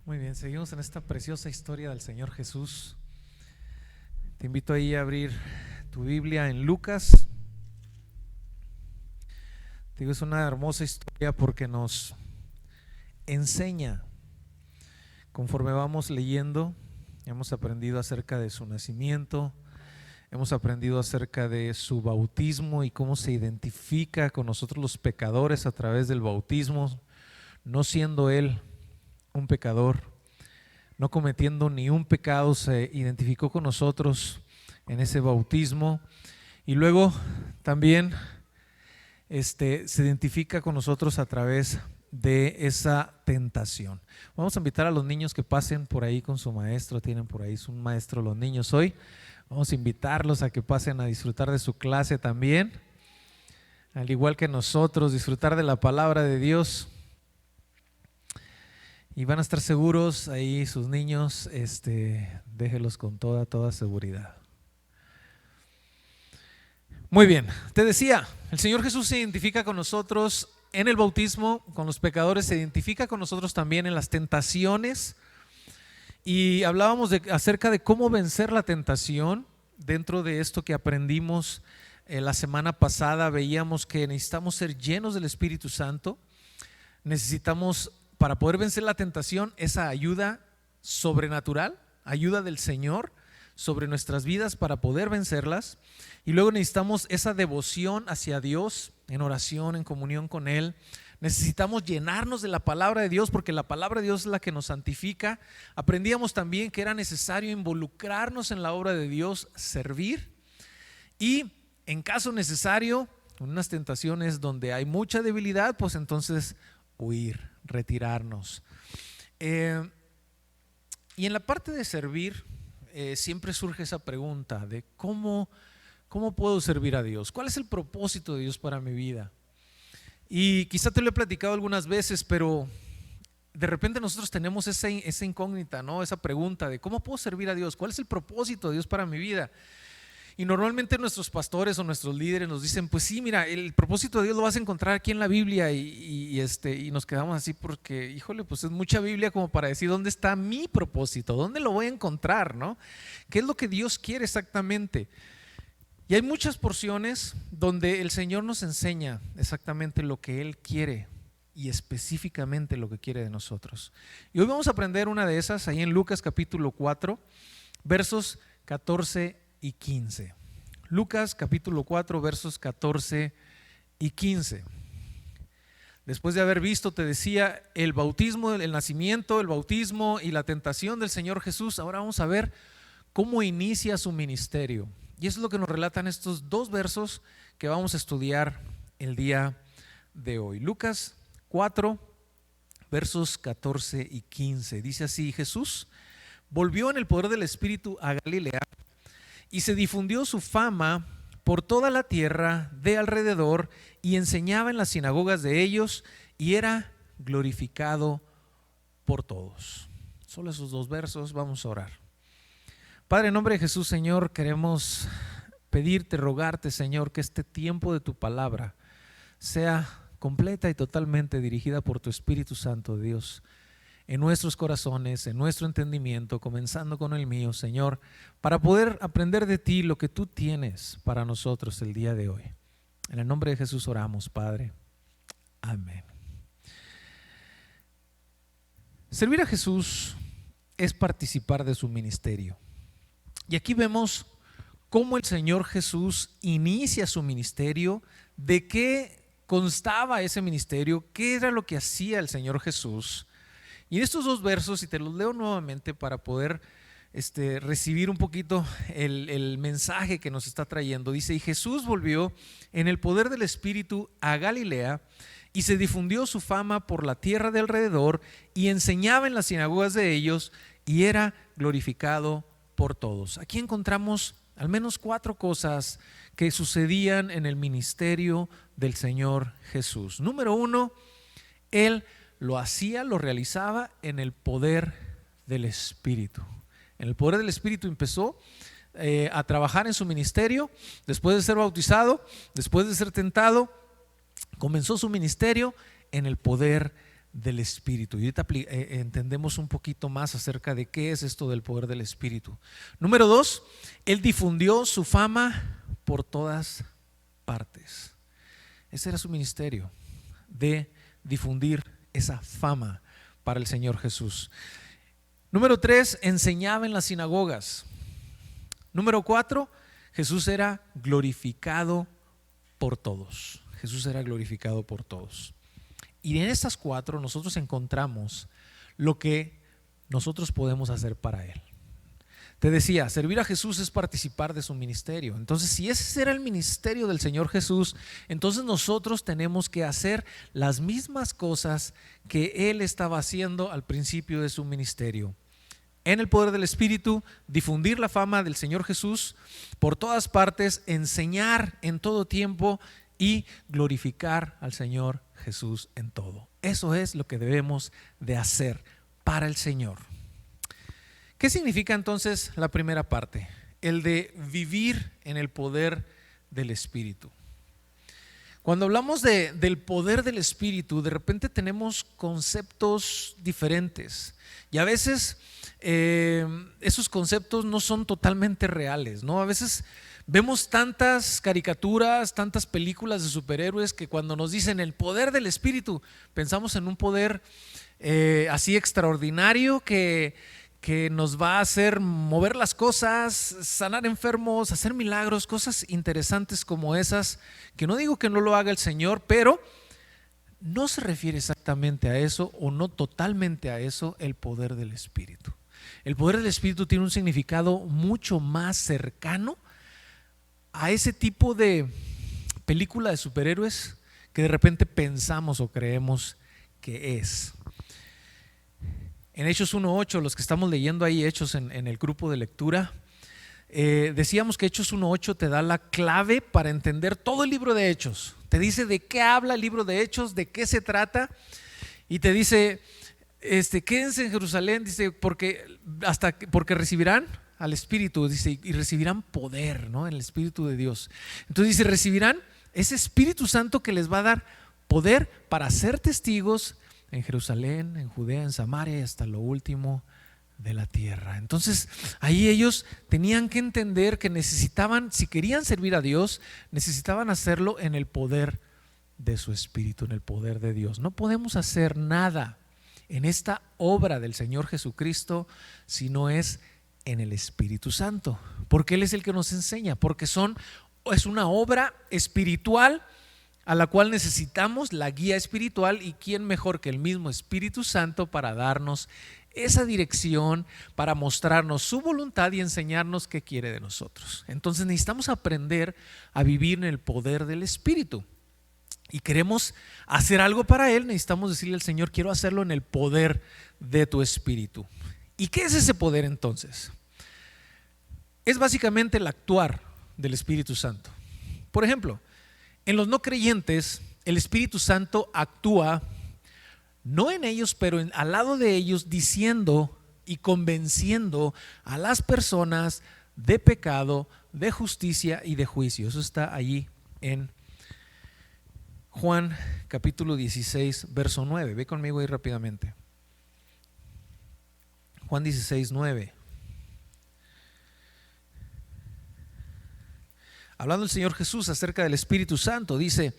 Muy bien, seguimos en esta preciosa historia del Señor Jesús. Te invito ahí a abrir tu Biblia en Lucas. Te digo, es una hermosa historia porque nos enseña, conforme vamos leyendo, hemos aprendido acerca de su nacimiento, hemos aprendido acerca de su bautismo y cómo se identifica con nosotros los pecadores a través del bautismo, no siendo Él un pecador, no cometiendo ni un pecado, se identificó con nosotros en ese bautismo. Y luego también se identifica con nosotros a través de esa tentación. Vamos a invitar a los niños que pasen por ahí con su maestro. Tienen por ahí un maestro los niños hoy. Vamos a invitarlos a que pasen a disfrutar de su clase también, al igual que nosotros, disfrutar de la palabra de Dios. Y van a estar seguros ahí sus niños, déjelos con toda seguridad. Muy bien, te decía, el Señor Jesús se identifica con nosotros en el bautismo, con los pecadores, se identifica con nosotros también en las tentaciones. Y hablábamos acerca de cómo vencer la tentación. Dentro de esto que aprendimos la semana pasada, veíamos que necesitamos ser llenos del Espíritu Santo. Necesitamos, para poder vencer la tentación, esa ayuda sobrenatural, ayuda del Señor sobre nuestras vidas para poder vencerlas. Y luego necesitamos esa devoción hacia Dios, en oración, en comunión con Él. Necesitamos llenarnos de la palabra de Dios, porque la palabra de Dios es la que nos santifica. Aprendíamos también que era necesario involucrarnos en la obra de Dios, servir, y en caso necesario, en unas tentaciones donde hay mucha debilidad, pues entonces huir, retirarnos. Y en la parte de servir, siempre surge esa pregunta de ¿cómo puedo servir a Dios? ¿Cuál es el propósito de Dios para mi vida? Y quizá te lo he platicado algunas veces, pero de repente nosotros tenemos esa incógnita, ¿no? Esa pregunta de ¿cómo puedo servir a Dios? ¿Cuál es el propósito de Dios para mi vida? Y normalmente nuestros pastores o nuestros líderes nos dicen, pues sí, mira, el propósito de Dios lo vas a encontrar aquí en la Biblia, y nos quedamos así porque, híjole, pues es mucha Biblia como para decir dónde está mi propósito, dónde lo voy a encontrar, ¿no? ¿Qué es lo que Dios quiere exactamente? Y hay muchas porciones donde el Señor nos enseña exactamente lo que Él quiere y específicamente lo que quiere de nosotros. Y hoy vamos a aprender una de esas ahí en Lucas capítulo 4, versos 14 y 15. Lucas capítulo 4, versos 14 y 15. Después de haber visto, te decía, el bautismo, el nacimiento, el bautismo y la tentación del Señor Jesús, ahora vamos a ver cómo inicia su ministerio. Y eso es lo que nos relatan estos dos versos que vamos a estudiar el día de hoy. Lucas 4, versos 14 y 15. Dice así: Jesús volvió en el poder del Espíritu a Galilea, y se difundió su fama por toda la tierra de alrededor, y enseñaba en las sinagogas de ellos, y era glorificado por todos. Solo esos dos versos, vamos a orar. Padre, en nombre de Jesús, Señor, queremos pedirte, rogarte, Señor, que este tiempo de tu palabra sea completa y totalmente dirigida por tu Espíritu Santo, Dios, en nuestros corazones, en nuestro entendimiento, comenzando con el mío, Señor, para poder aprender de ti lo que tú tienes para nosotros el día de hoy. En el nombre de Jesús oramos, Padre. Amén. Servir a Jesús es participar de su ministerio. Y aquí vemos cómo el Señor Jesús inicia su ministerio, de qué constaba ese ministerio, qué era lo que hacía el Señor Jesús. Y en estos dos versos, y te los leo nuevamente para poder recibir un poquito el mensaje que nos está trayendo, dice: y Jesús volvió en el poder del Espíritu a Galilea, y se difundió su fama por la tierra de alrededor, y enseñaba en las sinagogas de ellos, y era glorificado por todos. Aquí encontramos al menos 4 cosas que sucedían en el ministerio del Señor Jesús. Número 1, Él lo hacía, lo realizaba en el poder del Espíritu. En el poder del Espíritu empezó a trabajar en su ministerio. Después de ser bautizado, después de ser tentado, comenzó su ministerio en el poder del Espíritu. Y ahorita entendemos un poquito más acerca de qué es esto del poder del Espíritu. Número 2, Él difundió su fama por todas partes. Ese era su ministerio, de difundir esa fama para el Señor Jesús. Número 3, enseñaba en las sinagogas. Número 4, Jesús era glorificado por todos. Jesús era glorificado por todos. Y en estas 4 nosotros encontramos lo que nosotros podemos hacer para Él. Te decía, servir a Jesús es participar de su ministerio. Entonces, si ese era el ministerio del Señor Jesús, entonces nosotros tenemos que hacer las mismas cosas que Él estaba haciendo al principio de su ministerio. En el poder del Espíritu, difundir la fama del Señor Jesús por todas partes, enseñar en todo tiempo y glorificar al Señor Jesús en todo. Eso es lo que debemos de hacer para el Señor. ¿Qué significa entonces la primera parte? El de vivir en el poder del Espíritu. Cuando hablamos del poder del Espíritu, de repente tenemos conceptos diferentes y a veces esos conceptos no son totalmente reales, ¿no? A veces vemos tantas caricaturas, tantas películas de superhéroes que cuando nos dicen el poder del Espíritu, pensamos en un poder así extraordinario que nos va a hacer mover las cosas, sanar enfermos, hacer milagros, cosas interesantes como esas, que no digo que no lo haga el Señor, pero no se refiere exactamente a eso o no totalmente a eso el poder del Espíritu. El poder del Espíritu tiene un significado mucho más cercano a ese tipo de película de superhéroes que de repente pensamos o creemos que es. En Hechos 1:8, los que estamos leyendo ahí Hechos en el grupo de lectura, decíamos que Hechos 1:8 te da la clave para entender todo el libro de Hechos. Te dice de qué habla el libro de Hechos, de qué se trata, y te dice, quédense en Jerusalén, dice, porque recibirán al Espíritu, dice, y recibirán poder, ¿no? En el Espíritu de Dios. Entonces dice, recibirán ese Espíritu Santo que les va a dar poder para ser testigos en Jerusalén, en Judea, en Samaria y hasta lo último de la tierra. Entonces ahí ellos tenían que entender que necesitaban, si querían servir a Dios, necesitaban hacerlo en el poder de su Espíritu, en el poder de Dios. No podemos hacer nada en esta obra del Señor Jesucristo si no es en el Espíritu Santo, porque Él es el que nos enseña, porque es una obra espiritual a la cual necesitamos la guía espiritual, y quién mejor que el mismo Espíritu Santo para darnos esa dirección, para mostrarnos su voluntad y enseñarnos qué quiere de nosotros. Entonces necesitamos aprender a vivir en el poder del Espíritu, y queremos hacer algo para Él, necesitamos decirle al Señor, quiero hacerlo en el poder de tu Espíritu. ¿Y qué es ese poder entonces? Es básicamente el actuar del Espíritu Santo. Por ejemplo, en los no creyentes, el Espíritu Santo actúa no en ellos, pero al lado de ellos, diciendo y convenciendo a las personas de pecado, de justicia y de juicio. Eso está allí en Juan capítulo 16, verso 9. Ve conmigo ahí rápidamente. Juan 16, 9. Hablando el Señor Jesús acerca del Espíritu Santo, dice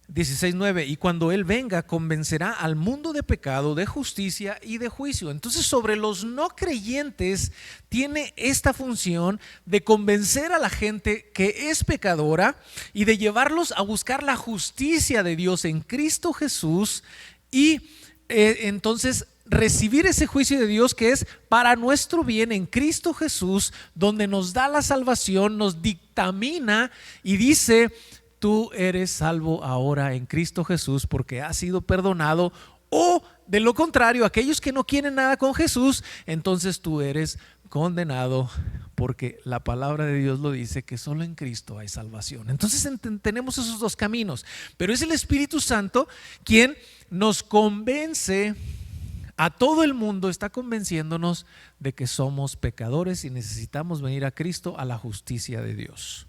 16:9, y cuando Él venga convencerá al mundo de pecado, de justicia y de juicio. Entonces sobre los no creyentes tiene esta función de convencer a la gente que es pecadora y de llevarlos a buscar la justicia de Dios en Cristo Jesús, y entonces recibir ese juicio de Dios que es para nuestro bien en Cristo Jesús, donde nos da la salvación, nos dictamina y dice, tú eres salvo ahora en Cristo Jesús porque has sido perdonado. O de lo contrario, aquellos que no quieren nada con Jesús, entonces tú eres condenado, porque la palabra de Dios lo dice, que solo en Cristo hay salvación. Entonces tenemos esos dos caminos, pero es el Espíritu Santo quien nos convence a todo el mundo, está convenciéndonos de que somos pecadores y necesitamos venir a Cristo, a la justicia de Dios.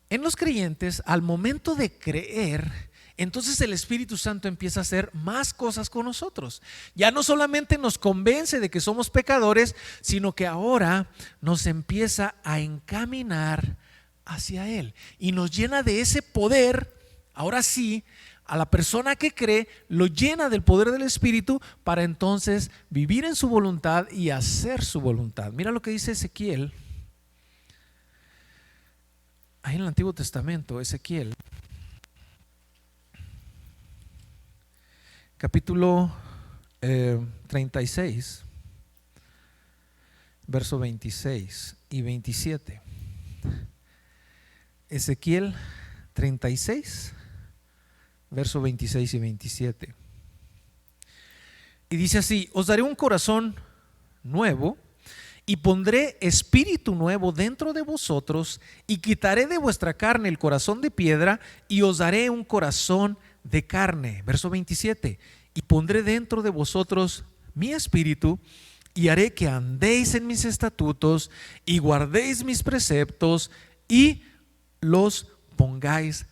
En los creyentes, al momento de creer, entonces el Espíritu Santo empieza a hacer más cosas con nosotros. Ya no solamente nos convence de que somos pecadores, sino que ahora nos empieza a encaminar hacia Él y nos llena de ese poder. Ahora sí, a la persona que cree lo llena del poder del Espíritu para entonces vivir en su voluntad y hacer su voluntad. Mira lo que dice Ezequiel, ahí en el Antiguo Testamento, Ezequiel capítulo 36, verso 26 y 27. Ezequiel 36, verso 26 y 27. Y dice así: os daré un corazón nuevo y pondré espíritu nuevo dentro de vosotros, y quitaré de vuestra carne el corazón de piedra y os daré un corazón de carne. Verso 27: y pondré dentro de vosotros mi espíritu y haré que andéis en mis estatutos y guardéis mis preceptos y los pongáis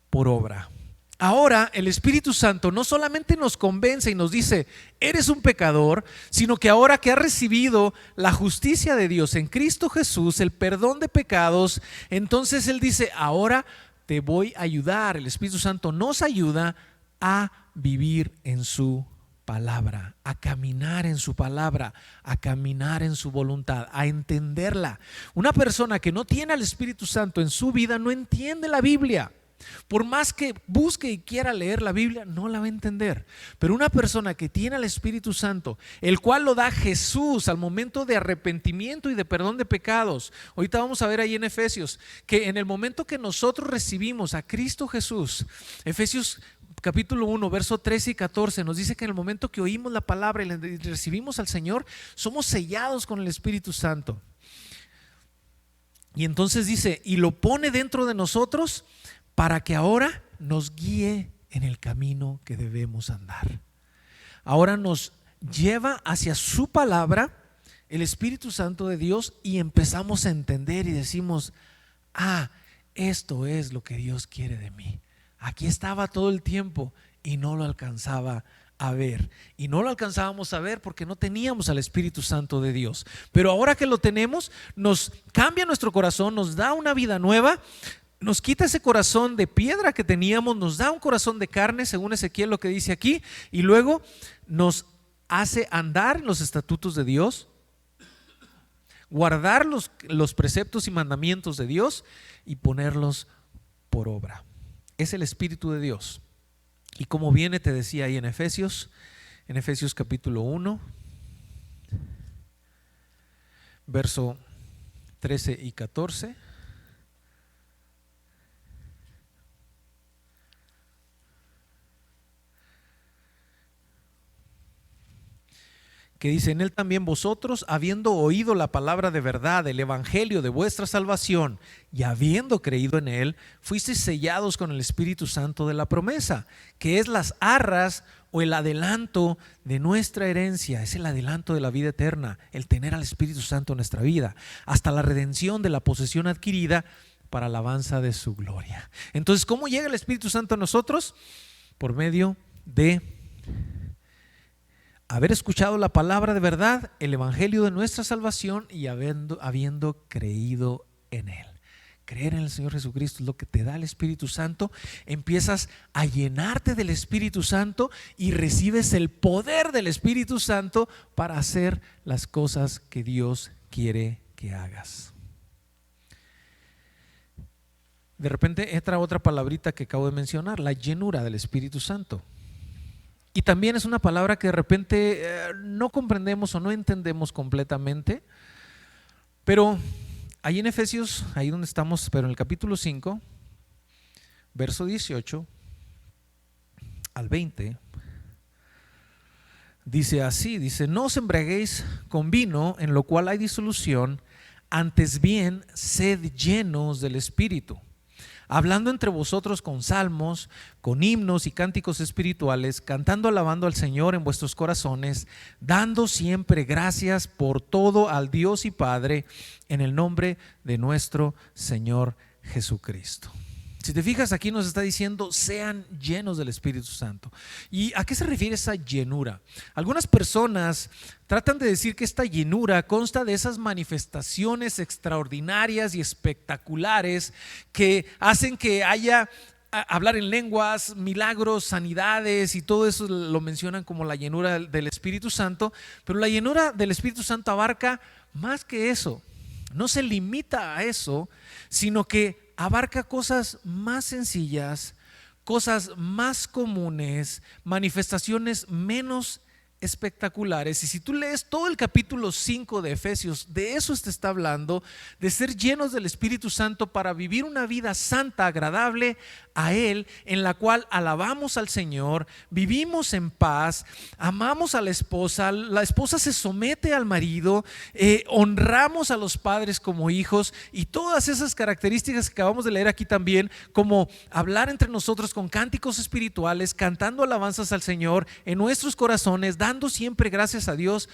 por obra. Ahora el Espíritu Santo no solamente nos convence y nos dice eres un pecador, sino que ahora que has recibido la justicia de Dios en Cristo Jesús, el perdón de pecados, entonces Él dice ahora te voy a ayudar. El Espíritu Santo nos ayuda a vivir en su palabra, a caminar en su palabra, a caminar en su voluntad, a entenderla. Una persona que no tiene al Espíritu Santo en su vida no entiende la Biblia. Por más que busque y quiera leer la Biblia, no la va a entender. Pero una persona que tiene al Espíritu Santo, el cual lo da Jesús al momento de arrepentimiento y de perdón de pecados. Ahorita vamos a ver ahí en Efesios que en el momento que nosotros recibimos a Cristo Jesús, Efesios capítulo 1, verso 13 y 14 nos dice que en el momento que oímos la palabra y recibimos al Señor, somos sellados con el Espíritu Santo. Y entonces dice, y lo pone dentro de nosotros para que ahora nos guíe en el camino que debemos andar. Ahora nos lleva hacia su palabra, el Espíritu Santo de Dios, y empezamos a entender y decimos, esto es lo que Dios quiere de mí. Aquí estaba todo el tiempo y no lo alcanzaba a ver, y no lo alcanzábamos a ver porque no teníamos al Espíritu Santo de Dios. Pero ahora que lo tenemos, nos cambia nuestro corazón, nos da una vida nueva, nos quita ese corazón de piedra que teníamos, nos da un corazón de carne, según Ezequiel lo que dice aquí, y luego nos hace andar en los estatutos de Dios, guardar los preceptos y mandamientos de Dios y ponerlos por obra. Es el Espíritu de Dios. Y como viene, te decía ahí en Efesios capítulo 1, verso 13 y 14. Que dice, en él también vosotros, habiendo oído la palabra de verdad, el evangelio de vuestra salvación, y habiendo creído en él, fuisteis sellados con el Espíritu Santo de la promesa, que es las arras o el adelanto de nuestra herencia. Es el adelanto de la vida eterna, el tener al Espíritu Santo en nuestra vida, hasta la redención de la posesión adquirida para alabanza de su gloria. Entonces, ¿cómo llega el Espíritu Santo a nosotros? Por medio de haber escuchado la palabra de verdad, el evangelio de nuestra salvación, y habiendo creído en él. Creer en el Señor Jesucristo es lo que te da el Espíritu Santo. Empiezas a llenarte del Espíritu Santo y recibes el poder del Espíritu Santo para hacer las cosas que Dios quiere que hagas. De repente entra otra palabrita que acabo de mencionar, la llenura del Espíritu Santo. Y también es una palabra que de repente no comprendemos o no entendemos completamente, pero ahí en Efesios, ahí donde estamos, pero en el capítulo 5, verso 18 al 20, dice así, dice, no os embriaguéis con vino, en lo cual hay disolución, antes bien sed llenos del Espíritu, hablando entre vosotros con salmos, con himnos y cánticos espirituales, cantando, alabando al Señor en vuestros corazones, dando siempre gracias por todo al Dios y Padre, en el nombre de nuestro Señor Jesucristo. Si te fijas, aquí nos está diciendo sean llenos del Espíritu Santo. ¿Y a qué se refiere esa llenura? Algunas personas tratan de decir que esta llenura consta de esas manifestaciones extraordinarias y espectaculares que hacen que haya hablar en lenguas, milagros, sanidades, y todo eso lo mencionan como la llenura del Espíritu Santo. Pero la llenura del Espíritu Santo abarca más que eso. No se limita a eso, sino que abarca cosas más sencillas, cosas más comunes, manifestaciones menos espectaculares. Y si tú lees todo el capítulo 5 de Efesios, de eso te está hablando, de ser llenos del Espíritu Santo para vivir una vida santa, agradable a Él, en la cual alabamos al Señor, vivimos en paz, amamos a la esposa se somete al marido, honramos a los padres como hijos, y todas esas características que acabamos de leer aquí también, como hablar entre nosotros con cánticos espirituales, cantando alabanzas al Señor en nuestros corazones, dando siempre gracias a Dios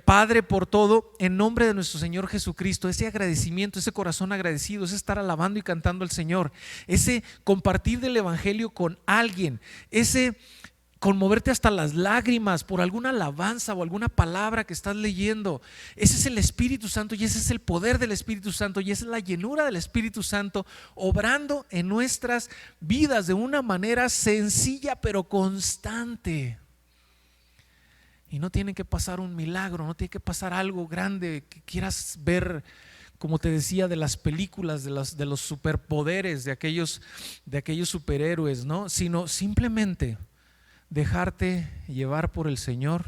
Padre por todo, en nombre de nuestro Señor Jesucristo. Ese agradecimiento, ese corazón agradecido, ese estar alabando y cantando al Señor, ese compartir del Evangelio con alguien, ese conmoverte hasta las lágrimas por alguna alabanza o alguna palabra que estás leyendo. Ese es el Espíritu Santo, y ese es el poder del Espíritu Santo, y esa es la llenura del Espíritu Santo obrando en nuestras vidas de una manera sencilla pero constante. Y no tiene que pasar un milagro, no tiene que pasar algo grande que quieras ver, como te decía, de las películas, de los superpoderes, de aquellos superhéroes, ¿no? Sino simplemente dejarte llevar por el Señor,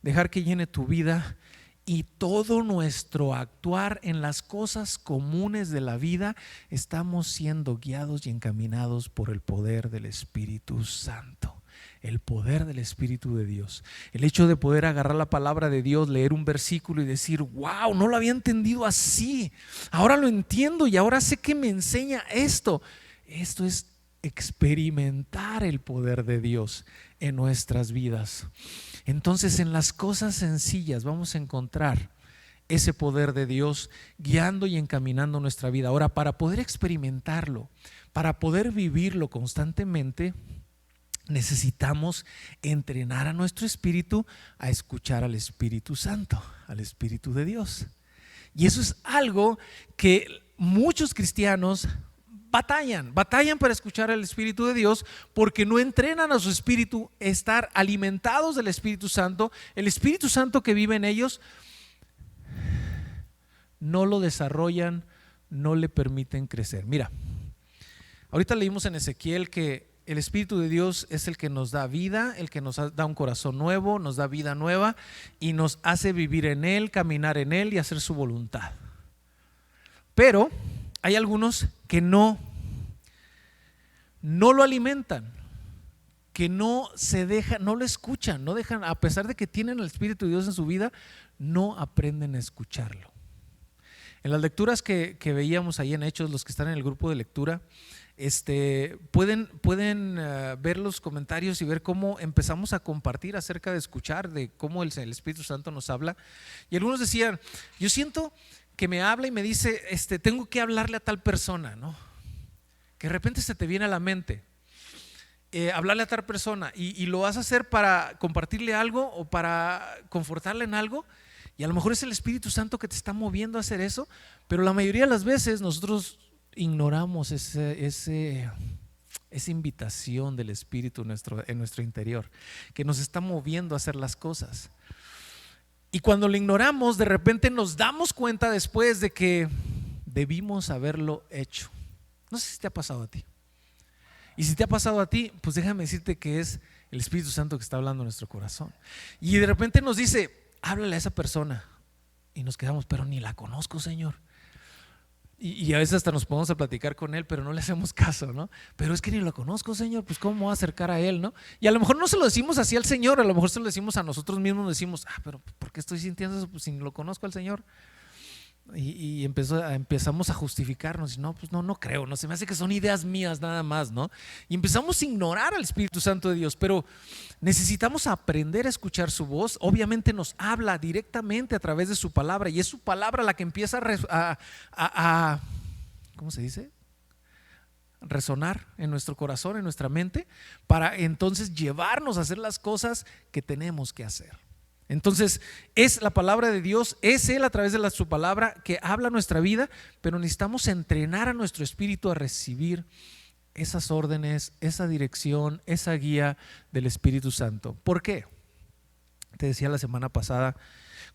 dejar que llene tu vida, y todo nuestro actuar en las cosas comunes de la vida estamos siendo guiados y encaminados por el poder del Espíritu Santo. El poder del Espíritu de Dios. El hecho de poder agarrar la palabra de Dios, leer un versículo y decir: wow, no lo había entendido así, ahora lo entiendo y ahora sé que me enseña esto. Esto es experimentar el poder de Dios en nuestras vidas. Entonces, en las cosas sencillas vamos a encontrar ese poder de Dios guiando y encaminando nuestra vida. Ahora, para poder experimentarlo, para poder vivirlo constantemente, necesitamos entrenar a nuestro espíritu a escuchar al Espíritu Santo, al Espíritu de Dios. Y eso es algo que muchos cristianos batallan para escuchar al Espíritu de Dios, porque no entrenan a su espíritu a estar alimentados del Espíritu Santo. El Espíritu Santo que vive en ellos no lo desarrollan, no le permiten crecer. Mira, ahorita leímos en Ezequiel que el Espíritu de Dios es el que nos da vida, el que nos da un corazón nuevo, nos da vida nueva y nos hace vivir en Él, caminar en Él y hacer su voluntad. Pero hay algunos que no lo alimentan, que no se dejan, no lo escuchan, no dejan, a pesar de que tienen el Espíritu de Dios en su vida, no aprenden a escucharlo. En las lecturas que veíamos ahí en Hechos, los que están en el grupo de lectura, pueden ver los comentarios y ver cómo empezamos a compartir acerca de escuchar, de cómo el Espíritu Santo nos habla. Y algunos decían: yo siento que me habla y me dice, tengo que hablarle a tal persona, ¿no? Que de repente se te viene a la mente hablarle a tal persona, y lo vas a hacer para compartirle algo o para confortarle en algo, y a lo mejor es el Espíritu Santo que te está moviendo a hacer eso, pero la mayoría de las veces nosotros ignoramos esa invitación del Espíritu en nuestro interior, que nos está moviendo a hacer las cosas. Y cuando lo ignoramos, de repente nos damos cuenta después de que debimos haberlo hecho. No sé si te ha pasado a ti. Y si te ha pasado a ti, pues déjame decirte que es el Espíritu Santo que está hablando en nuestro corazón. Y de repente nos dice: háblale a esa persona. Y nos quedamos: pero ni la conozco, Señor. Y a veces hasta nos ponemos a platicar con él, pero no le hacemos caso, ¿no? Pero es que ni lo conozco, Señor, pues ¿cómo me voy a acercar a él, no? Y a lo mejor no se lo decimos así al Señor, a lo mejor se lo decimos a nosotros mismos. Decimos: pero ¿por qué estoy sintiendo eso? Pues si ni lo conozco al Señor. Y empezamos a justificarnos. No, pues no creo, no se me hace que son ideas mías nada más, ¿no? Y empezamos a ignorar al Espíritu Santo de Dios. Pero necesitamos aprender a escuchar su voz. Obviamente nos habla directamente a través de su palabra, y es su palabra la que empieza ¿cómo se dice? resonar en nuestro corazón, en nuestra mente, para entonces llevarnos a hacer las cosas que tenemos que hacer. Entonces es la palabra de Dios, es Él a través de su palabra que habla nuestra vida, pero necesitamos entrenar a nuestro espíritu a recibir esas órdenes, esa dirección, esa guía del Espíritu Santo. ¿Por qué? Te decía la semana pasada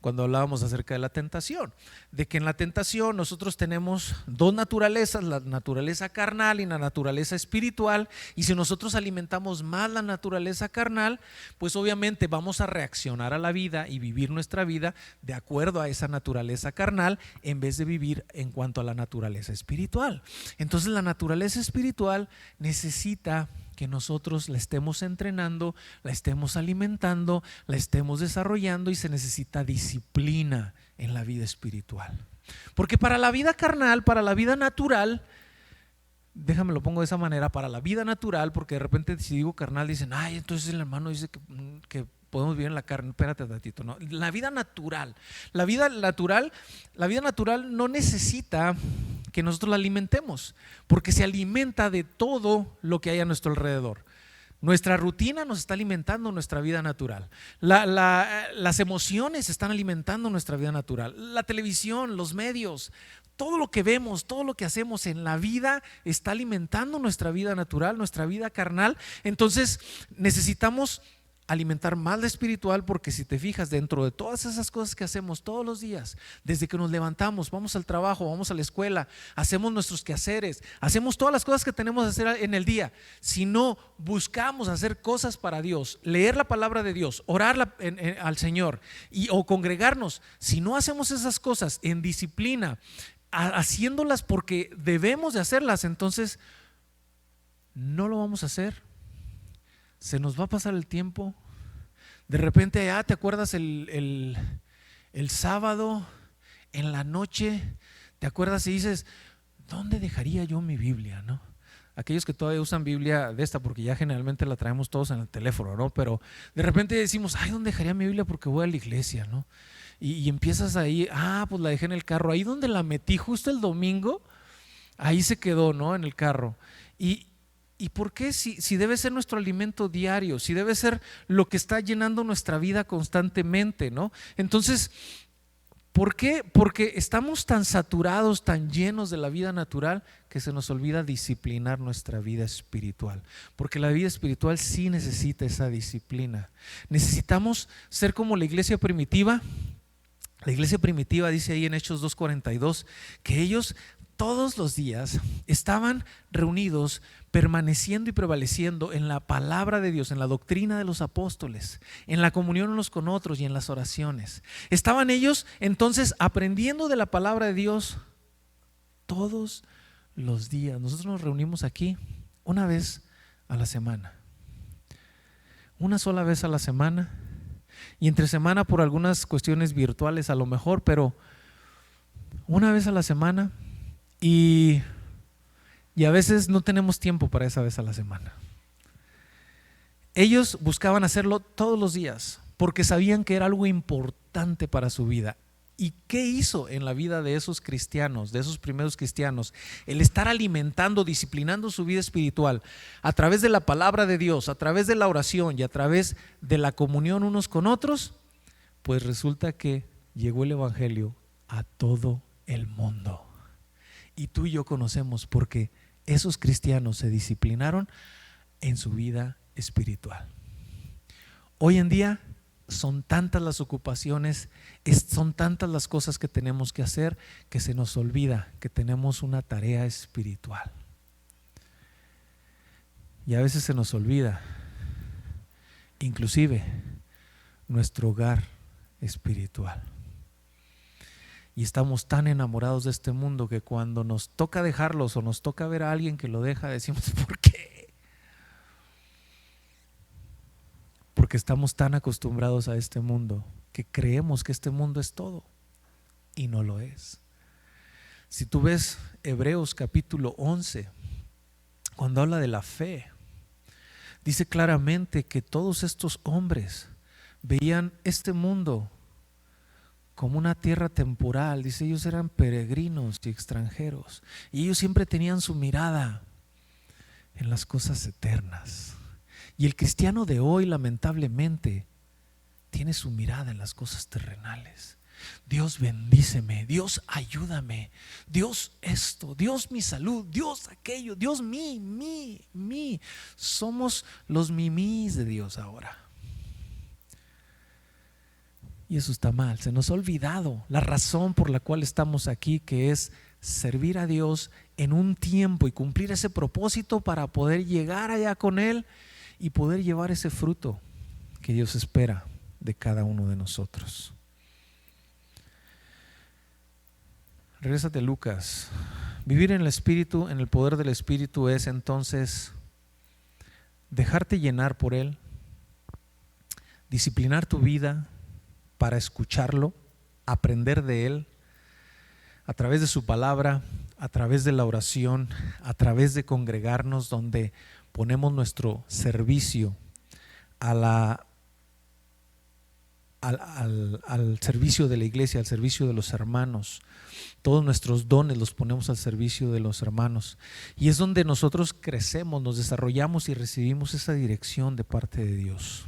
cuando hablábamos acerca de la tentación, de que en la tentación nosotros tenemos dos naturalezas, la naturaleza carnal y la naturaleza espiritual, y si nosotros alimentamos más la naturaleza carnal, pues obviamente vamos a reaccionar a la vida y vivir nuestra vida de acuerdo a esa naturaleza carnal en vez de vivir en cuanto a la naturaleza espiritual. Entonces la naturaleza espiritual necesita que nosotros la estemos entrenando, la estemos alimentando, la estemos desarrollando, y se necesita disciplina en la vida espiritual. Porque para la vida carnal, para la vida natural, déjame lo pongo de esa manera, para la vida natural, porque de repente si digo carnal dicen, ay, entonces el hermano dice que podemos vivir en la carne. Espérate un ratito, no. La vida natural no necesita que nosotros la alimentemos, porque se alimenta de todo lo que hay a nuestro alrededor. Nuestra rutina nos está alimentando nuestra vida natural. Las emociones están alimentando nuestra vida natural. La televisión, los medios, todo lo que vemos, todo lo que hacemos en la vida está alimentando nuestra vida natural, nuestra vida carnal. Entonces necesitamos alimentar más la espiritual, porque si te fijas, dentro de todas esas cosas que hacemos todos los días, desde que nos levantamos, vamos al trabajo, vamos a la escuela, hacemos nuestros quehaceres, hacemos todas las cosas que tenemos que hacer en el día, si no buscamos hacer cosas para Dios, leer la palabra de Dios, orar al Señor o congregarnos, si no hacemos esas cosas en disciplina, haciéndolas porque debemos de hacerlas, entonces no lo vamos a hacer. Se nos va a pasar el tiempo. De repente, ¿te acuerdas el sábado en la noche? ¿Te acuerdas y dices, ¿dónde dejaría yo mi Biblia? ¿No? Aquellos que todavía usan Biblia de esta, porque ya generalmente la traemos todos en el teléfono, ¿no? Pero de repente decimos, ay, ¿dónde dejaría mi Biblia? Porque voy a la iglesia, ¿no? Y empiezas ahí, pues la dejé en el carro. Ahí donde la metí justo el domingo, ahí se quedó, ¿no? En el carro. ¿Y por qué? Si debe ser nuestro alimento diario, si debe ser lo que está llenando nuestra vida constantemente, ¿no? Entonces, ¿por qué? Porque estamos tan saturados, tan llenos de la vida natural, que se nos olvida disciplinar nuestra vida espiritual. Porque la vida espiritual sí necesita esa disciplina. Necesitamos ser como la iglesia primitiva. La iglesia primitiva dice ahí en Hechos 2:42 que ellos todos los días estaban reunidos, permaneciendo y prevaleciendo en la palabra de Dios, en la doctrina de los apóstoles, en la comunión unos con otros y en las oraciones. Estaban ellos entonces aprendiendo de la palabra de Dios todos los días. Nosotros nos reunimos aquí una vez a la semana, una sola vez a la semana, y entre semana por algunas cuestiones virtuales a lo mejor, pero una vez a la semana. Y a veces no tenemos tiempo para esa vez a la semana. Ellos buscaban hacerlo todos los días porque sabían que era algo importante para su vida. ¿Y qué hizo en la vida de esos cristianos, de esos primeros cristianos? El estar alimentando, disciplinando su vida espiritual a través de la palabra de Dios, a través de la oración y a través de la comunión unos con otros. Pues resulta que llegó el evangelio a todo el mundo. Y tú y yo conocemos porque esos cristianos se disciplinaron en su vida espiritual. Hoy en día son tantas las ocupaciones, son tantas las cosas que tenemos que hacer, que se nos olvida que tenemos una tarea espiritual. Y a veces se nos olvida inclusive nuestro hogar espiritual. Y estamos tan enamorados de este mundo que cuando nos toca dejarlos o nos toca ver a alguien que lo deja, decimos, ¿por qué? Porque estamos tan acostumbrados a este mundo que creemos que este mundo es todo y no lo es. Si tú ves Hebreos capítulo 11, cuando habla de la fe, dice claramente que todos estos hombres veían este mundo como una tierra temporal. Dice, ellos eran peregrinos y extranjeros, y ellos siempre tenían su mirada en las cosas eternas. Y el cristiano de hoy, lamentablemente, tiene su mirada en las cosas terrenales. Dios bendíceme, Dios ayúdame, Dios esto, Dios mi salud, Dios aquello, Dios mi. Somos los mimís de Dios ahora. Y eso está mal. Se nos ha olvidado la razón por la cual estamos aquí, que es servir a Dios en un tiempo y cumplir ese propósito para poder llegar allá con Él y poder llevar ese fruto que Dios espera de cada uno de nosotros. Regrésate, Lucas. Vivir en el Espíritu, en el poder del Espíritu, es entonces dejarte llenar por Él, disciplinar tu vida para escucharlo, aprender de Él a través de su palabra, a través de la oración, a través de congregarnos, donde ponemos nuestro servicio al servicio de la iglesia, al servicio de los hermanos. Todos nuestros dones los ponemos al servicio de los hermanos, y es donde nosotros crecemos, nos desarrollamos y recibimos esa dirección de parte de Dios.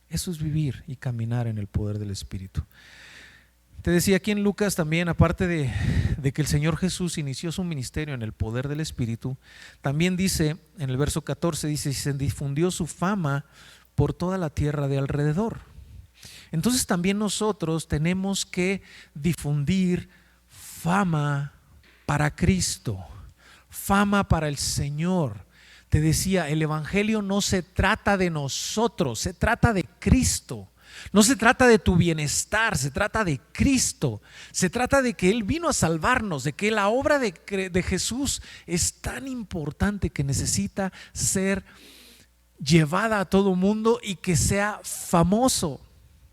Eso es vivir y caminar en el poder del Espíritu. Te decía aquí en Lucas también, aparte de que el Señor Jesús inició su ministerio en el poder del Espíritu, también dice en el verso 14, dice: se difundió su fama por toda la tierra de alrededor. Entonces también nosotros tenemos que difundir fama para Cristo, fama para el Señor. Te decía, el Evangelio no se trata de nosotros, se trata de Cristo. No se trata de tu bienestar, se trata de Cristo. Se trata de que Él vino a salvarnos, de que la obra de Jesús es tan importante que necesita ser llevada a todo mundo y que sea famoso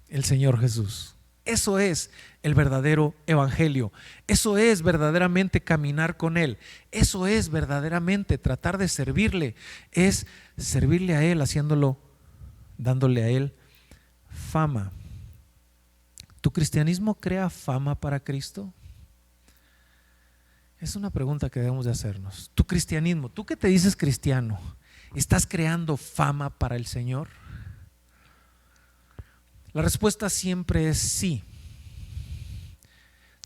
el Señor Jesús. Eso es el verdadero evangelio. Eso es verdaderamente caminar con Él. Eso es verdaderamente tratar de servirle. Es servirle a Él, haciéndolo, dándole a Él fama. ¿Tu cristianismo crea fama para Cristo? Es una pregunta que debemos de hacernos. Tu cristianismo, tú que te dices cristiano, ¿estás creando fama para el Señor? La respuesta siempre es sí.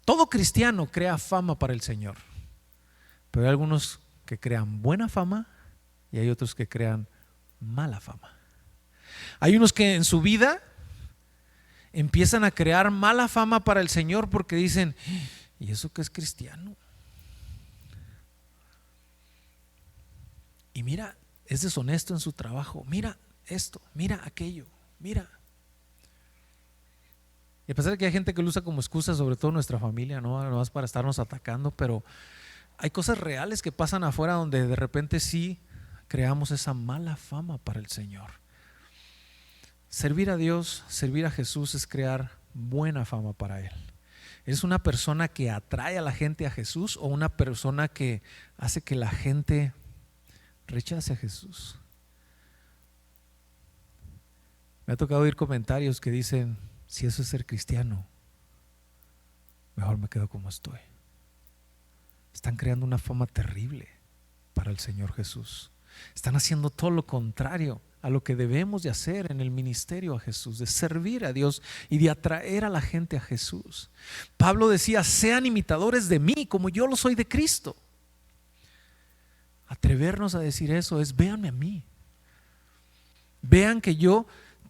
Todo cristiano crea fama para el Señor, pero hay algunos que crean buena fama y hay otros que crean mala fama. Hay unos que en su vida empiezan a crear mala fama para el Señor porque dicen: ¿y eso qué es cristiano? Y mira, es deshonesto en su trabajo, mira esto, mira aquello, mira. Y a pesar de que hay gente que lo usa como excusa, sobre todo nuestra familia, no más para estarnos atacando, pero hay cosas reales que pasan afuera donde de repente sí creamos esa mala fama para el Señor. Servir a Dios, servir a Jesús es crear buena fama para Él. ¿Eres una persona que atrae a la gente a Jesús o una persona que hace que la gente rechace a Jesús? Me ha tocado oír comentarios que dicen: si eso es ser cristiano, mejor me quedo como estoy. Están creando una fama terrible para el Señor Jesús. Están haciendo todo lo contrario a lo que debemos de hacer en el ministerio a Jesús, de servir a Dios y de atraer a la gente a Jesús. Pablo decía: sean imitadores de mí como yo lo soy de Cristo. Atrevernos a decir eso es: véanme a mí, vean que yo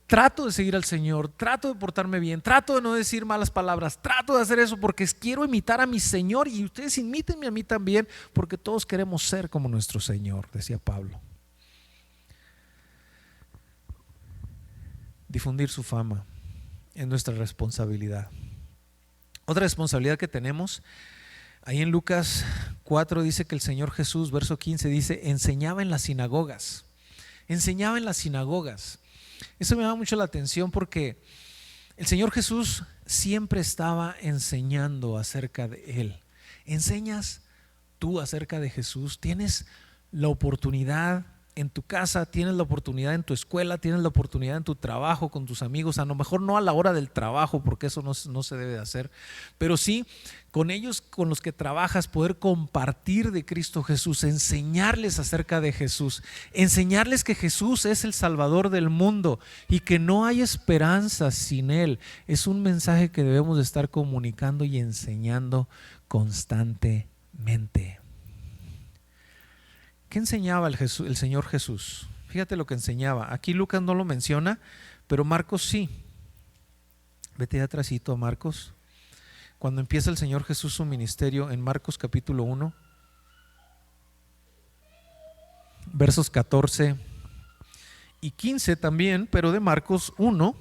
trato de seguir al Señor, trato de portarme bien, trato de no decir malas palabras, trato de hacer eso porque quiero imitar a mi Señor, y ustedes imítenme a mí también, porque todos queremos ser como nuestro Señor, decía Pablo. Difundir su fama es nuestra responsabilidad. Otra responsabilidad que tenemos, ahí en Lucas 4 dice que el Señor Jesús, verso 15, dice: enseñaba en las sinagogas. Enseñaba en las sinagogas. Eso me llama mucho la atención porque el Señor Jesús siempre estaba enseñando acerca de Él. ¿Enseñas tú acerca de Jesús? ¿Tienes la oportunidad en tu casa, tienes la oportunidad en tu escuela, tienes la oportunidad en tu trabajo, con tus amigos, a lo mejor no a la hora del trabajo, porque eso no se debe de hacer, pero sí con ellos con los que trabajas, poder compartir de Cristo Jesús, enseñarles acerca de Jesús, enseñarles que Jesús es el Salvador del mundo y que no hay esperanza sin Él. Es un mensaje que debemos de estar comunicando y enseñando constantemente. ¿Qué enseñaba el Señor Jesús? Fíjate lo que enseñaba. Aquí Lucas no lo menciona, pero Marcos sí. Vete atrásito a Marcos. Cuando empieza el Señor Jesús su ministerio, en Marcos capítulo 1, versos 14 y 15 también, pero de Marcos 1.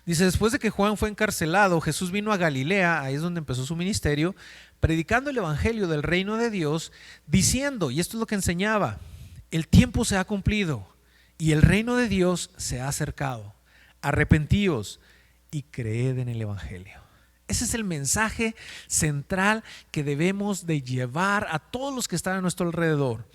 Dice: después de que Juan fue encarcelado, Jesús vino a Galilea, ahí es donde empezó su ministerio, predicando el evangelio del reino de Dios, diciendo, y esto es lo que enseñaba: el tiempo se ha cumplido y el reino de Dios se ha acercado. Arrepentíos y creed en el evangelio. Ese es el mensaje central que debemos de llevar a todos los que están a nuestro alrededor.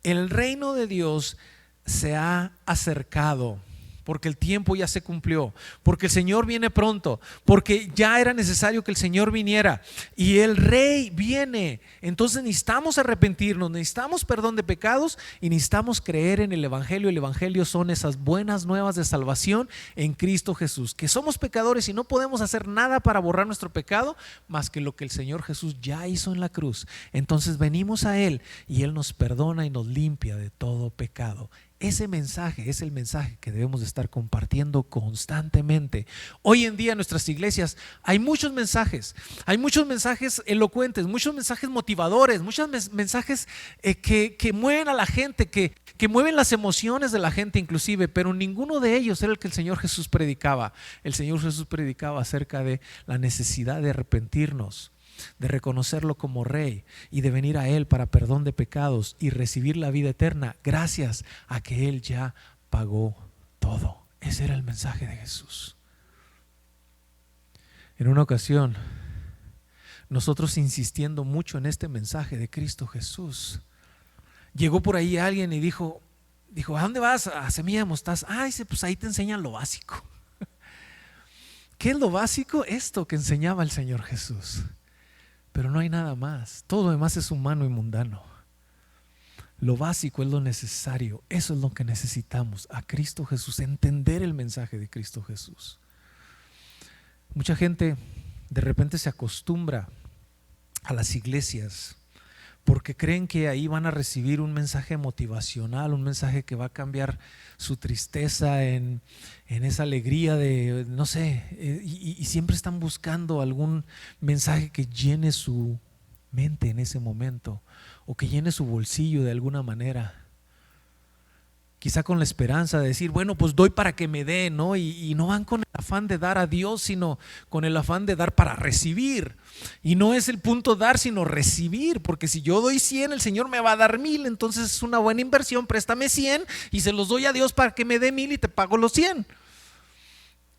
El reino de Dios se ha acercado, porque el tiempo ya se cumplió, porque el Señor viene pronto, porque ya era necesario que el Señor viniera y el Rey viene. Entonces necesitamos arrepentirnos, necesitamos perdón de pecados y necesitamos creer en el evangelio. El evangelio son esas buenas nuevas de salvación en Cristo Jesús, que somos pecadores y no podemos hacer nada para borrar nuestro pecado más que lo que el Señor Jesús ya hizo en la cruz. Entonces venimos a Él y Él nos perdona y nos limpia de todo pecado. Ese mensaje es el mensaje que debemos de estar compartiendo constantemente. Hoy en día en nuestras iglesias hay muchos mensajes elocuentes, muchos mensajes motivadores, muchos mensajes que mueven a la gente, que mueven las emociones de la gente inclusive, pero ninguno de ellos era el que el Señor Jesús predicaba. El Señor Jesús predicaba acerca de la necesidad de arrepentirnos, de reconocerlo como Rey y de venir a Él para perdón de pecados y recibir la vida eterna gracias a que Él ya pagó todo. Ese era el mensaje de Jesús. En una ocasión, nosotros insistiendo mucho en este mensaje de Cristo Jesús, llegó por ahí alguien y dijo: ¿a dónde vas? A Semilla de Mostaza. Dice, pues ahí te enseñan lo básico. ¿Qué es lo básico? Esto que enseñaba el Señor Jesús. Pero no hay nada más. Todo lo demás es humano y mundano. Lo básico es lo necesario. Eso es lo que necesitamos, a Cristo Jesús, entender el mensaje de Cristo Jesús. Mucha gente de repente se acostumbra a las iglesias porque creen que ahí van a recibir un mensaje motivacional, un mensaje que va a cambiar su tristeza en esa alegría de, no sé, y siempre están buscando algún mensaje que llene su mente en ese momento o que llene su bolsillo de alguna manera. Quizá con la esperanza de decir, bueno, pues doy para que me dé, ¿no? Y no van con el afán de dar a Dios, sino con el afán de dar para recibir. Y no es el punto dar, sino recibir, porque si yo doy 100, el Señor me va a dar 1000, entonces es una buena inversión. Préstame 100 y se los doy a Dios para que me dé 1000 y te pago los 100.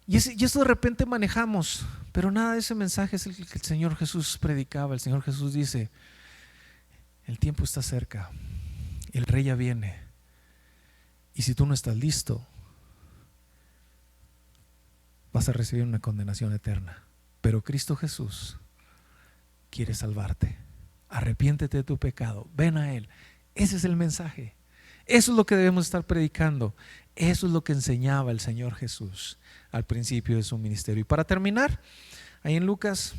Y eso de repente manejamos, pero nada de ese mensaje es el que el Señor Jesús predicaba. El Señor Jesús dice: el tiempo está cerca, el Rey ya viene. Y si tú no estás listo, vas a recibir una condenación eterna. Pero Cristo Jesús quiere salvarte. Arrepiéntete de tu pecado, ven a Él. Ese es el mensaje. Eso es lo que debemos estar predicando. Eso es lo que enseñaba el Señor Jesús al principio de su ministerio. Y para terminar, ahí en Lucas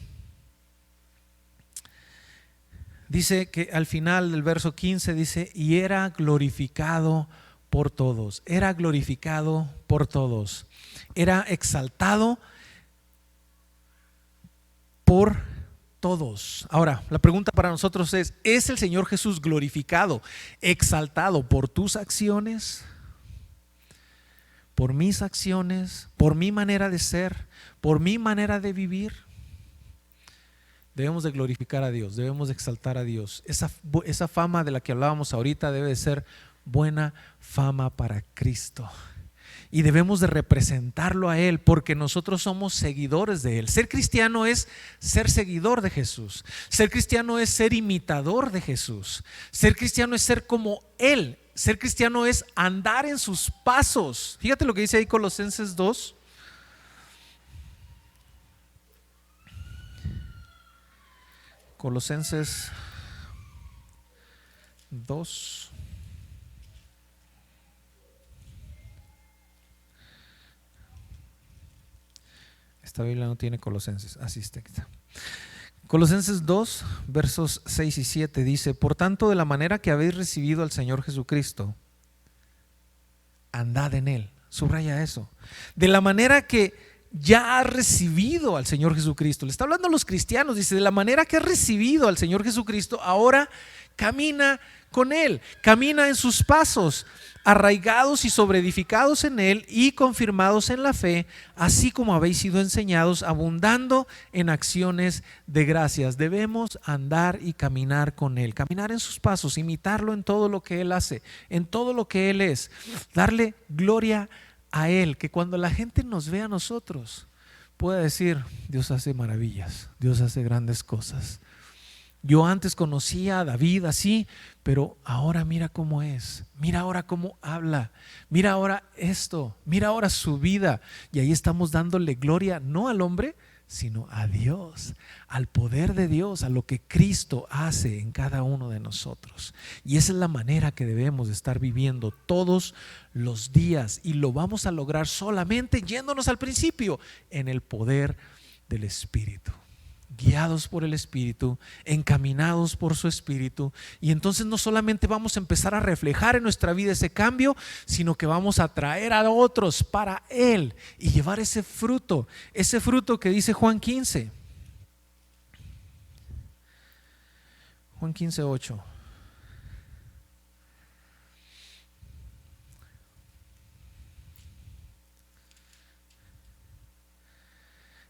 dice que al final del verso 15 dice: y era glorificado por todos. Era glorificado por todos. Era exaltado por todos. Ahora, la pregunta para nosotros ¿es el Señor Jesús glorificado, exaltado por tus acciones, por mis acciones, por mi manera de ser, por mi manera de vivir? Debemos de glorificar a Dios, debemos de exaltar a Dios. Esa fama de la que hablábamos ahorita debe de ser buena fama para Cristo. y debemos de representarlo a Él porque nosotros somos seguidores de Él. Ser cristiano es ser seguidor de Jesús. Ser cristiano es ser imitador de Jesús. Ser cristiano es ser como Él. Ser cristiano es andar en sus pasos. Fíjate lo que dice ahí Colosenses 2. Colosenses 2. Esta Biblia no tiene Colosenses, así está. Colosenses 2, versos 6 y 7 dice: por tanto, de la manera que habéis recibido al Señor Jesucristo, andad en Él. Subraya eso. De la manera que ya has recibido al Señor Jesucristo. Le está hablando a los cristianos, dice: de la manera que has recibido al Señor Jesucristo, ahora camina con Él, camina en sus pasos, arraigados y sobreedificados en Él y confirmados en la fe, así como habéis sido enseñados, abundando en acciones de gracias. Debemos andar y caminar con Él, caminar en sus pasos, imitarlo en todo lo que Él hace, en todo lo que Él es, darle gloria a Él, que cuando la gente nos ve a nosotros pueda decir: Dios hace maravillas, Dios hace grandes cosas. Yo antes conocía a David así, pero ahora mira cómo es, mira ahora cómo habla, mira ahora esto, mira ahora su vida. Y ahí estamos dándole gloria no al hombre, sino a Dios, al poder de Dios, a lo que Cristo hace en cada uno de nosotros. Y esa es la manera que debemos de estar viviendo todos los días, y lo vamos a lograr solamente yéndonos al principio en el poder del Espíritu, guiados por el Espíritu, encaminados por su Espíritu. Y entonces no solamente vamos a empezar a reflejar en nuestra vida ese cambio, sino que vamos a traer a otros para Él y llevar ese fruto que dice Juan 15. Juan 15:8.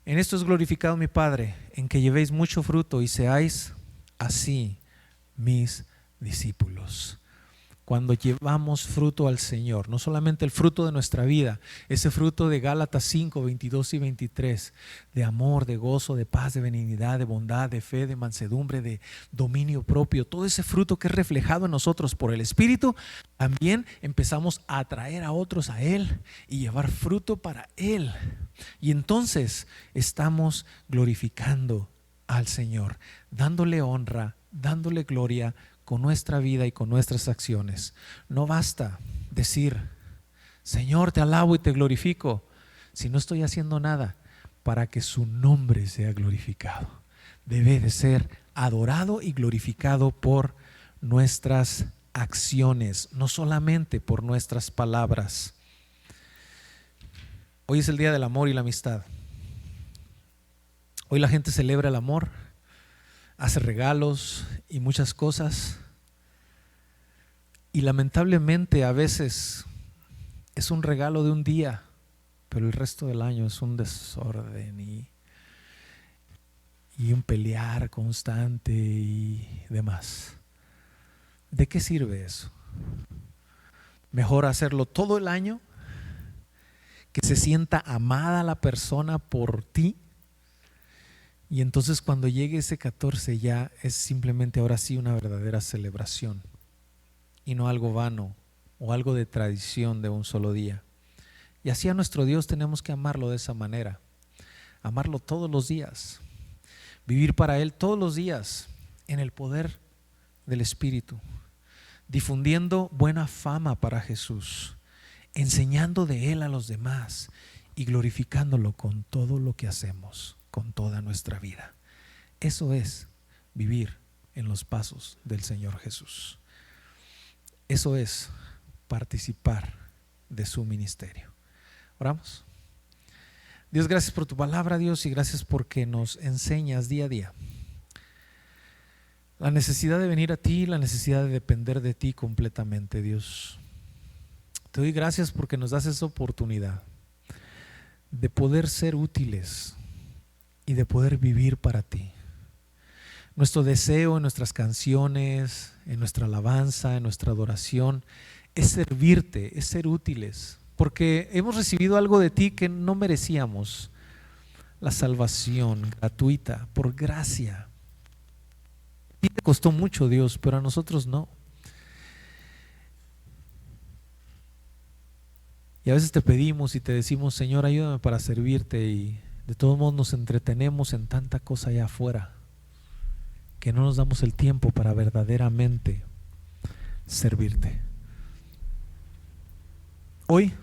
En esto es glorificado mi Padre, en que llevéis mucho fruto y seáis así mis discípulos. Cuando llevamos fruto al Señor, no solamente el fruto de nuestra vida, ese fruto de Gálatas 5, 22 y 23, de amor, de gozo, de paz, de benignidad, de bondad, de fe, de mansedumbre, de dominio propio, todo ese fruto que es reflejado en nosotros por el Espíritu, también empezamos a atraer a otros a Él y llevar fruto para Él. Y entonces estamos glorificando al Señor, dándole honra, dándole gloria con nuestra vida y con nuestras acciones. No basta decir: Señor, te alabo y te glorifico, si no estoy haciendo nada para que su nombre sea glorificado. Debe de ser adorado y glorificado por nuestras acciones, no solamente por nuestras palabras. Hoy es el día del amor y la amistad. Hoy la gente celebra el amor, hace regalos y muchas cosas, y lamentablemente a veces es un regalo de un día, pero el resto del año es un desorden y un pelear constante y demás. ¿De qué sirve eso? Mejor hacerlo todo el año, que se sienta amada la persona por ti. Y entonces cuando llegue ese 14 ya es simplemente ahora sí una verdadera celebración y no algo vano o algo de tradición de un solo día. Y así a nuestro Dios tenemos que amarlo de esa manera, amarlo todos los días, vivir para Él todos los días en el poder del Espíritu, difundiendo buena fama para Jesús, enseñando de Él a los demás y glorificándolo con todo lo que hacemos, con toda nuestra vida. Eso es vivir en los pasos del Señor Jesús. Eso es participar de su ministerio. Oramos. Dios, gracias por tu palabra, Dios, y gracias porque nos enseñas día a día la necesidad de venir a ti, la necesidad de depender de ti completamente, Dios. Te doy gracias porque nos das esa oportunidad de poder ser útiles y de poder vivir para ti. Nuestro deseo en nuestras canciones, en nuestra alabanza, en nuestra adoración, es servirte, es ser útiles, porque hemos recibido algo de ti que no merecíamos, la salvación gratuita, por gracia. A ti te costó mucho, Dios, pero a nosotros no. Y a veces te pedimos y te decimos, Señor, ayúdame para servirte, y de todos modos nos entretenemos en tanta cosa allá afuera que no nos damos el tiempo para verdaderamente servirte. Hoy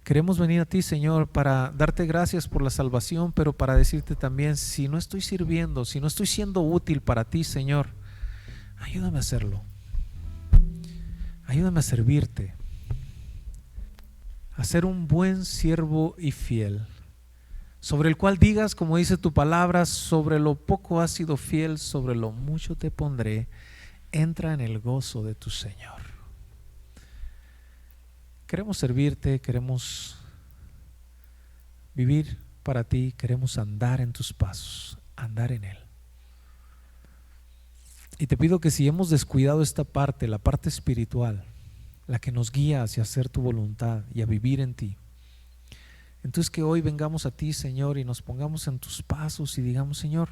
queremos venir a ti, Señor, para darte gracias por la salvación, pero para decirte también, si no estoy sirviendo, si no estoy siendo útil para ti, Señor, ayúdame a hacerlo. Ayúdame a servirte, a ser un buen siervo y fiel, sobre el cual digas, como dice tu palabra, sobre lo poco has sido fiel, sobre lo mucho te pondré, entra en el gozo de tu Señor. Queremos servirte, queremos vivir para ti, queremos andar en tus pasos, andar en Él. Y te pido que si hemos descuidado esta parte, la parte espiritual, la que nos guía hacia hacer tu voluntad y a vivir en ti, entonces que hoy vengamos a ti, Señor, y nos pongamos en tus pasos y digamos, Señor,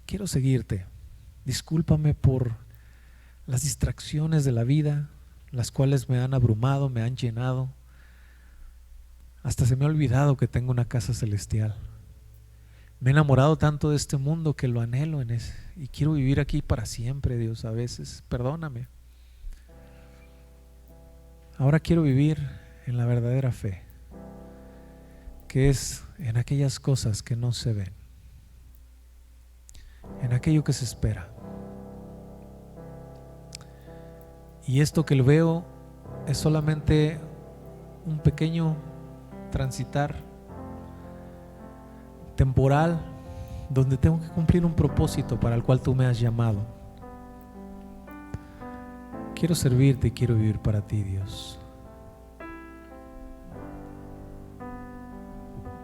quiero seguirte. Discúlpame por las distracciones de la vida, las cuales me han abrumado, me han llenado. Hasta se me ha olvidado que tengo una casa celestial. Me he enamorado tanto de este mundo que lo anhelo y quiero vivir aquí para siempre, Dios. A veces, perdóname. Ahora quiero vivir en la verdadera fe, que es en aquellas cosas que no se ven, en aquello que se espera. Y esto que lo veo es solamente un pequeño transitar temporal, donde tengo que cumplir un propósito para el cual tú me has llamado. Quiero servirte y quiero vivir para ti, Dios.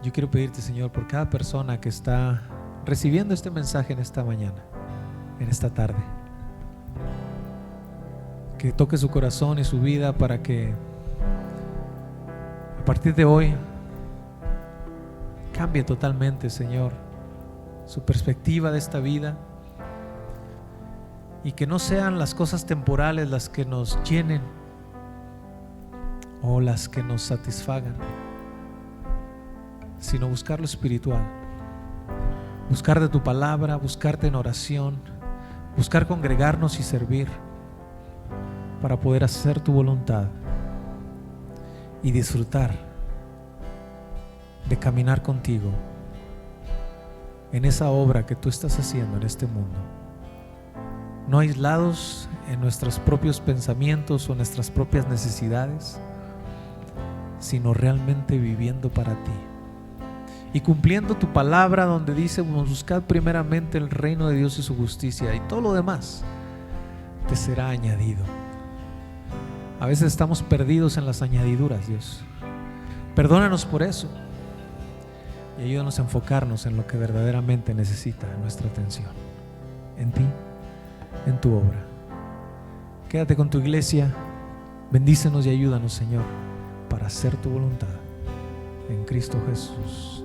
Yo quiero pedirte, Señor, por cada persona que está recibiendo este mensaje en esta mañana, en esta tarde, que toque su corazón y su vida para que a partir de hoy cambie totalmente, Señor, su perspectiva de esta vida, y que no sean las cosas temporales las que nos llenen o las que nos satisfagan, sino buscar lo espiritual, buscar de tu palabra, buscarte en oración, buscar congregarnos y servir para poder hacer tu voluntad y disfrutar de caminar contigo en esa obra que tú estás haciendo en este mundo, no aislados en nuestros propios pensamientos o nuestras propias necesidades, sino realmente viviendo para ti y cumpliendo tu palabra, donde dice: buscad primeramente el reino de Dios y su justicia, y todo lo demás te será añadido. A veces estamos perdidos en las añadiduras, Dios. Perdónanos por eso y ayúdanos a enfocarnos en lo que verdaderamente necesita nuestra atención, en ti, en tu obra. Quédate con tu iglesia, bendícenos y ayúdanos, Señor, para hacer tu voluntad en Cristo Jesús.